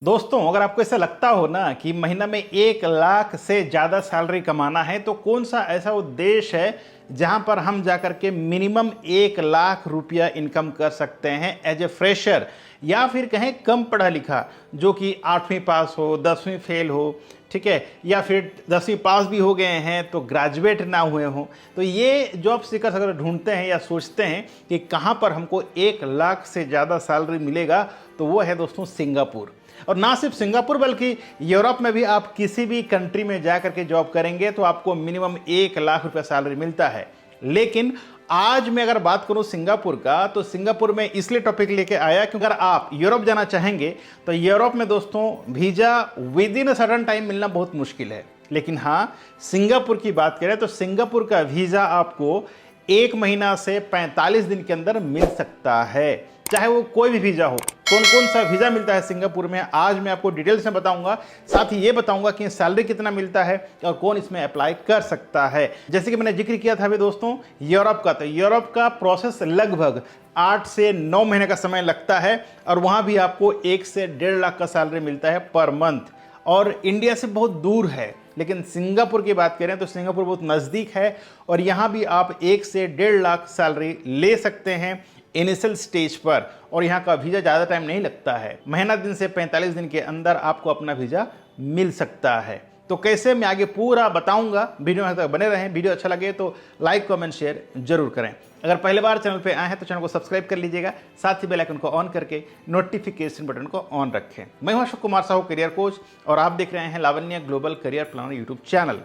दोस्तों, अगर आपको ऐसा लगता हो ना कि महीना में 1 लाख से ज़्यादा सैलरी कमाना है, तो कौन सा ऐसा वो देश है जहां पर हम जाकर के मिनिमम 1 लाख रुपया इनकम कर सकते हैं एज ए फ्रेशर, या फिर कहें कम पढ़ा लिखा, जो कि 8वीं पास हो, 10वीं फेल हो, ठीक है, या फिर 10वीं पास भी हो गए हैं तो ग्रेजुएट ना हुए हों। तो ये जॉब सीकर्स अगर ढूंढते हैं या सोचते हैं कि कहाँ पर हमको 1 लाख से ज़्यादा सैलरी मिलेगा, तो वो है दोस्तों सिंगापुर। और ना सिर्फ सिंगापुर बल्कि यूरोप में भी आप किसी भी कंट्री में जा करके जॉब करेंगे तो आपको मिनिमम 1 लाख रुपया सैलरी मिलता है। लेकिन आज मैं अगर बात करूं सिंगापुर का, तो सिंगापुर में इसलिए टॉपिक लेके आया क्योंकि अगर आप यूरोप जाना चाहेंगे तो यूरोप में दोस्तों visa with in a certain time मिलना बहुत मुश्किल है। लेकिन हाँ, सिंगापुर की बात करें तो सिंगापुर का वीज़ा आपको 1 महीना से 45 दिन के अंदर मिल सकता है, चाहे वो कोई भी वीज़ा हो। कौन कौन सा वीज़ा मिलता है सिंगापुर में, आज मैं आपको डिटेल्स में बताऊंगा। साथ ही ये बताऊंगा कि सैलरी कितना मिलता है और कौन इसमें अप्लाई कर सकता है। जैसे कि मैंने जिक्र किया था अभी दोस्तों यूरोप का, तो यूरोप का प्रोसेस लगभग 8 से 9 महीने का समय लगता है और वहाँ भी आपको 1 से 1.5 लाख का सैलरी मिलता है पर मंथ, और इंडिया से बहुत दूर है। लेकिन सिंगापुर की बात करें तो सिंगापुर बहुत नज़दीक है और यहाँ भी आप 1 से 1.5 लाख सैलरी ले सकते हैं इनिशियल स्टेज पर। और यहाँ का वीज़ा ज़्यादा टाइम नहीं लगता है, महीना दिन से 45 दिन के अंदर आपको अपना वीज़ा मिल सकता है। तो कैसे, मैं आगे पूरा बताऊंगा, वीडियो में तक बने रहें। वीडियो अच्छा लगे तो लाइक कमेंट शेयर जरूर करें। अगर पहले बार चैनल पे आए हैं तो चैनल को सब्सक्राइब कर लीजिएगा, साथ ही बेल आइकन को ऑन करके नोटिफिकेशन बटन को ऑन रखें। मैं हूं अशोक कुमार साहू, करियर कोच, और आप देख रहे हैं Lavanya global career planner YouTube channel.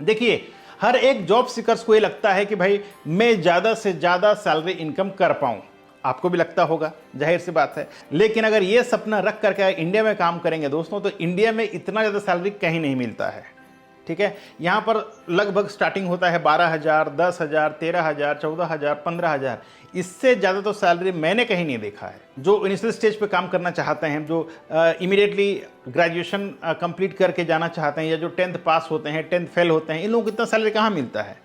देखिए, हर एक जॉब सीकर्स को ये लगता है कि भाई मैं ज़्यादा से ज़्यादा सैलरी इनकम कर पाऊँ। आपको भी लगता होगा, जाहिर सी बात है। लेकिन अगर ये सपना रख करके इंडिया में काम करेंगे दोस्तों, तो इंडिया में इतना ज़्यादा सैलरी कहीं नहीं मिलता है। ठीक है, यहाँ पर लगभग स्टार्टिंग होता है 12,000, 10,000, 13,000, 14,000, 15,000। इससे ज़्यादा तो सैलरी मैंने कहीं नहीं देखा है। जो इनिशियल स्टेज पे काम करना चाहते हैं, जो इमीडिएटली ग्रेजुएशन कंप्लीट करके जाना चाहते हैं, या जो 10th पास होते हैं, 10th फेल होते हैं, इन लोगों को इतना सैलरी कहाँ मिलता है।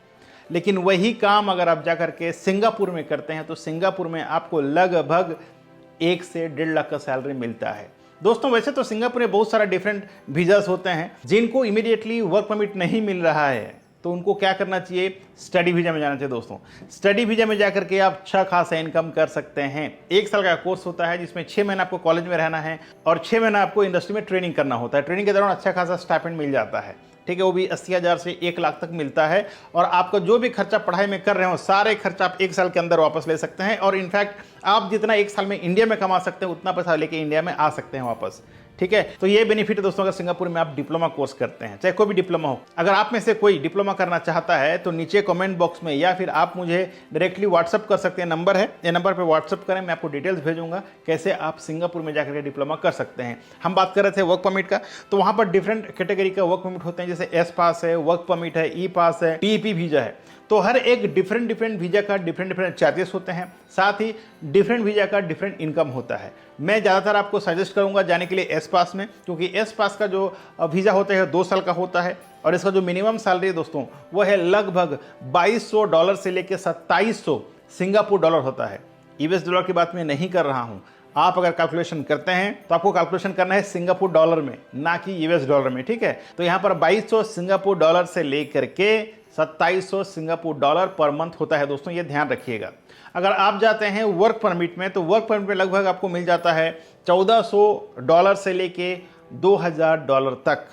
लेकिन वही काम अगर आप जा करके सिंगापुर में करते हैं तो सिंगापुर में आपको लगभग 1 से 1.5 लाख का सैलरी मिलता है। दोस्तों, वैसे तो सिंगापुर में बहुत सारा डिफरेंट वीज़ास होते हैं, जिनको इमीडिएटली वर्क परमिट नहीं मिल रहा है तो उनको क्या करना चाहिए, स्टडी वीज़ा में जाना चाहिए। दोस्तों, स्टडी वीज़ा में जाकर के आप अच्छा खासा इनकम कर सकते हैं। 1 साल का कोर्स होता है जिसमें 6 महीना आपको कॉलेज में रहना है और 6 महीना आपको इंडस्ट्री में ट्रेनिंग करना होता है। ट्रेनिंग के दौरान अच्छा खासा स्टाइपेंड मिल जाता है, ठीक है, वो भी 80,000 से 1 लाख तक मिलता है। और आपका जो भी खर्चा पढ़ाई में कर रहे हो, सारे खर्चा आप 1 साल के अंदर वापस ले सकते हैं। और इनफैक्ट आप जितना 1 साल में इंडिया में कमा सकते हैं उतना पैसा लेके इंडिया में आ सकते हैं वापस। ठीक है, तो ये बेनिफिट है दोस्तों अगर सिंगापुर में आप डिप्लोमा कोर्स करते हैं, चाहे कोई भी डिप्लोमा हो। अगर आप में से कोई डिप्लोमा करना चाहता है तो नीचे कमेंट बॉक्स में या फिर आप मुझे डायरेक्टली व्हाट्सअप कर सकते हैं, नंबर है, ये नंबर पे व्हाट्सअप करें, मैं आपको डिटेल्स भेजूंगा कैसे आप सिंगापुर में जाकर के डिप्लोमा कर सकते हैं। हम बात कर रहे थे वर्क परमिट का, तो वहाँ पर डिफरेंट कैटेगरी का वर्क परमिट होते हैं, जैसे एस पास है, वर्क परमिट है, ई पास है, टीईपी वीजा है। तो हर एक डिफरेंट वीजा का डिफरेंट चार्जेस होते हैं, साथ ही डिफरेंट वीजा का डिफरेंट इनकम होता है। मैं ज़्यादातर आपको सजेस्ट करूंगा जाने के लिए एस पास में, क्योंकि एस पास का जो वीज़ा होता है 2 साल का होता है और इसका जो मिनिमम सैलरी है दोस्तों वो है लगभग $2200 से लेकर 2700 सिंगापुर डॉलर होता है। यूएस डॉलर की बात मैं नहीं कर रहा हूँ। आप अगर कैलकुलेशन करते हैं तो आपको कैलकुलेशन करना है सिंगापुर डॉलर में, ना कि यूएस डॉलर में। ठीक है, तो यहाँ पर 2200 सिंगापुर डॉलर से लेकर के 2700 सिंगापुर डॉलर पर मंथ होता है दोस्तों, ये ध्यान रखिएगा। अगर आप जाते हैं वर्क परमिट में तो वर्क परमिट में लगभग आपको मिल जाता है $1400 से लेके $2000 तक।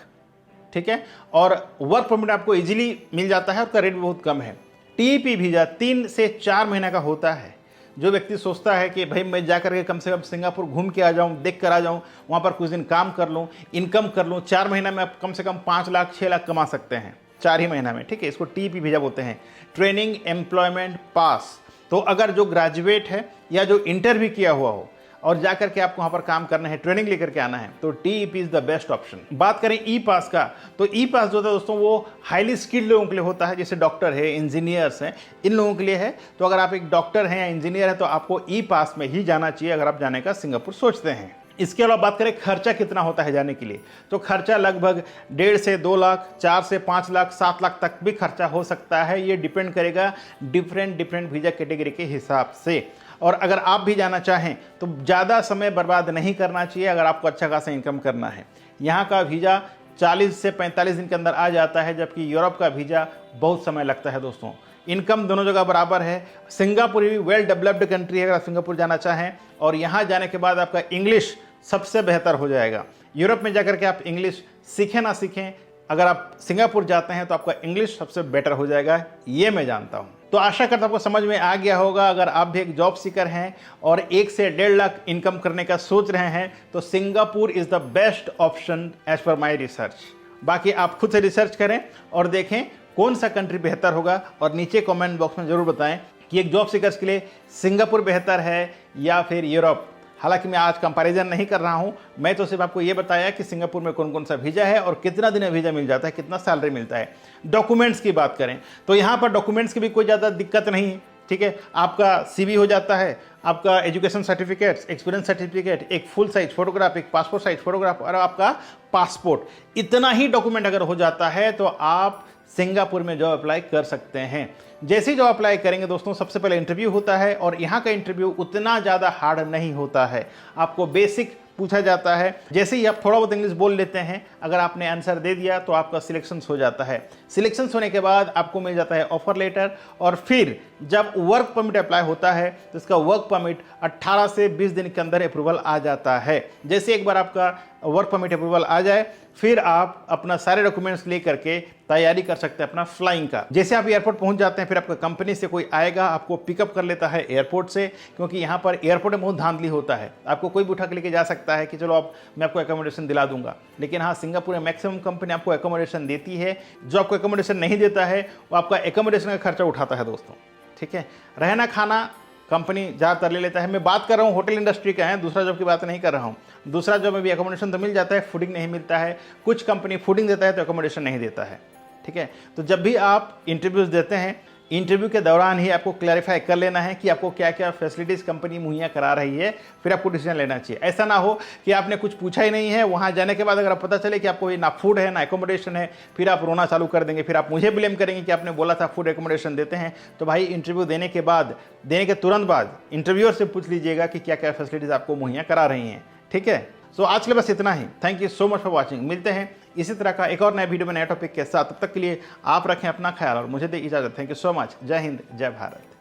ठीक है, और वर्क परमिट आपको इजीली मिल जाता है, उसका रेट भी बहुत कम है। टीईपी वीज़ा 3 से 4 महीने का होता है। जो व्यक्ति सोचता है कि भाई मैं जाकर के कम से कम सिंगापुर घूम के आ जाऊं, देख कर आ जाऊं, वहाँ पर कुछ दिन काम कर लूँ, इनकम कर लूँ, 4 महीना में आप कम से कम 5 लाख 6 लाख कमा सकते हैं 4 ही महीना में। ठीक है, इसको टीईपी वीज़ा बोलते हैं, ट्रेनिंग एम्प्लॉयमेंट पास। तो अगर जो ग्रेजुएट है या जो इंटरव्यू किया हुआ हो और जाकर के आपको वहाँ पर काम करना है, ट्रेनिंग लेकर के आना है, तो टीईपी इज़ द बेस्ट ऑप्शन। बात करें ई पास का, तो ई पास जो होता है दोस्तों वो हाईली स्किल्ड लोगों के लिए होता है, जैसे डॉक्टर है, इंजीनियर्स हैं, इन लोगों के लिए है। तो अगर आप एक डॉक्टर हैं या इंजीनियर है तो आपको ई पास में ही जाना चाहिए अगर आप जाने का सिंगापुर सोचते हैं। इसके अलावा बात करें खर्चा कितना होता है जाने के लिए, तो खर्चा लगभग 1.5 से 2 लाख, 4 से 5 लाख, 7 लाख तक भी खर्चा हो सकता है। ये डिपेंड करेगा डिफरेंट वीज़ा कैटेगरी के हिसाब से। और अगर आप भी जाना चाहें तो ज़्यादा समय बर्बाद नहीं करना चाहिए अगर आपको अच्छा खासा इनकम करना है। यहाँ का वीज़ा 40 से 45 दिन के अंदर आ जाता है, जबकि यूरोप का वीज़ा बहुत समय लगता है दोस्तों। इनकम दोनों जगह बराबर है। सिंगापुर भी वेल डेवलप्ड कंट्री है अगर आप सिंगापुर जाना चाहें, और यहाँ जाने के बाद आपका इंग्लिश सबसे बेहतर हो जाएगा। यूरोप में जाकर के आप इंग्लिश सीखें ना सीखें, अगर आप सिंगापुर जाते हैं तो आपका इंग्लिश सबसे बेटर हो जाएगा, ये मैं जानता हूँ। तो आशा करता हूँ आपको समझ में आ गया होगा। अगर आप भी एक जॉब सीकर हैं और 1 से 1.5 लाख इनकम करने का सोच रहे हैं तो Singapore is the best option as per my research. बाकी आप खुद से रिसर्च करें और देखें कौन सा कंट्री बेहतर होगा, और नीचे कमेंट बॉक्स में ज़रूर बताएं कि एक जॉब सीकर्स के लिए सिंगापुर बेहतर है या फिर यूरोप। हालांकि मैं आज कंपैरिजन नहीं कर रहा हूं, मैं तो सिर्फ आपको ये बताया कि सिंगापुर में कौन कौन सा वीज़ा है और कितना दिन में वीज़ा मिल जाता है, कितना सैलरी मिलता है। डॉक्यूमेंट्स की बात करें तो यहाँ पर डॉक्यूमेंट्स की भी कोई ज़्यादा दिक्कत नहीं है, ठीक है। आपका CV हो जाता है, आपका एजुकेशन सर्टिफिकेट, एक्सपीरियंस सर्टिफिकेट, एक फुल साइज फोटोग्राफ, एक पासपोर्ट साइज फोटोग्राफ और आपका पासपोर्ट, इतना ही डॉक्यूमेंट अगर हो जाता है तो आप सिंगापुर में जॉब अप्लाई कर सकते हैं। जैसे ही जॉब अप्लाई करेंगे दोस्तों, सबसे पहले इंटरव्यू होता है, और यहाँ का इंटरव्यू उतना ज़्यादा हार्ड नहीं होता है। आपको बेसिक पूछा जाता है, जैसे ही आप थोड़ा बहुत इंग्लिश बोल लेते हैं, अगर आपने आंसर दे दिया तो आपका सिलेक्शन हो जाता है। सिलेक्शन होने के बाद आपको मिल जाता है ऑफर लेटर, और फिर जब वर्क परमिट अप्लाई होता है तो इसका वर्क परमिट 18 से 20 दिन के अंदर अप्रूवल आ जाता है। जैसे एक बार आपका वर्क परमिट अप्रूवल आ जाए, फिर आप अपना सारे डॉक्यूमेंट्स लेकर के तैयारी कर सकते हैं अपना फ्लाइंग का। जैसे आप एयरपोर्ट पहुंच जाते हैं, फिर आपका कंपनी से कोई आएगा, आपको पिकअप कर लेता है एयरपोर्ट से, क्योंकि यहाँ पर एयरपोर्ट में बहुत धांधली होता है। आपको कोई भी उठा के लेके जा सकता है कि चलो आप मैं आपको एकोमोडेशन दिला दूंगा, लेकिन हाँ, सिंगापुर में मैक्सिमम कंपनी आपको एकोमोडेशन देती है। जो आपको एकोमोडेशन नहीं देता है वो आपका एकोमोडेशन का खर्चा उठाता है दोस्तों, ठीक है। रहना खाना कंपनी ज़्यादातर ले लेता है। मैं बात कर रहा हूँ होटल इंडस्ट्री का है, दूसरा जॉब की बात नहीं कर रहा हूँ। दूसरा जॉब में भी एकोमोडेशन तो मिल जाता है, फूडिंग नहीं मिलता है। कुछ कंपनी फूडिंग देता है तो एकोमोडेशन नहीं देता है, ठीक है। तो जब भी आप इंटरव्यूज़ देते हैं, इंटरव्यू के दौरान ही आपको क्लैरिफाई कर लेना है कि आपको क्या क्या फैसिलिटीज़ कंपनी मुहैया करा रही है, फिर आपको डिसीजन लेना चाहिए। ऐसा ना हो कि आपने कुछ पूछा ही नहीं है, वहाँ जाने के बाद अगर आप पता चले कि आपको ये ना फूड है ना एकोमोडेशन है, फिर आप रोना चालू कर देंगे, फिर आप मुझे ब्लेम करेंगे कि आपने बोला था फूड एकोमोडेशन देते हैं। तो भाई इंटरव्यू देने के तुरंत बाद इंटरव्यूअर से पूछ लीजिएगा कि क्या क्या फैसिलिटीज़ आपको मुहैया करा रही हैं, ठीक है। सो आज के लिए बस इतना ही। Thank you so much for watching. मिलते हैं इसी तरह का एक और नए वीडियो में नए टॉपिक के साथ। तब तक के लिए आप रखें अपना ख्याल और मुझे दे इजाज़त। Thank you so much. जय हिंद, जय भारत।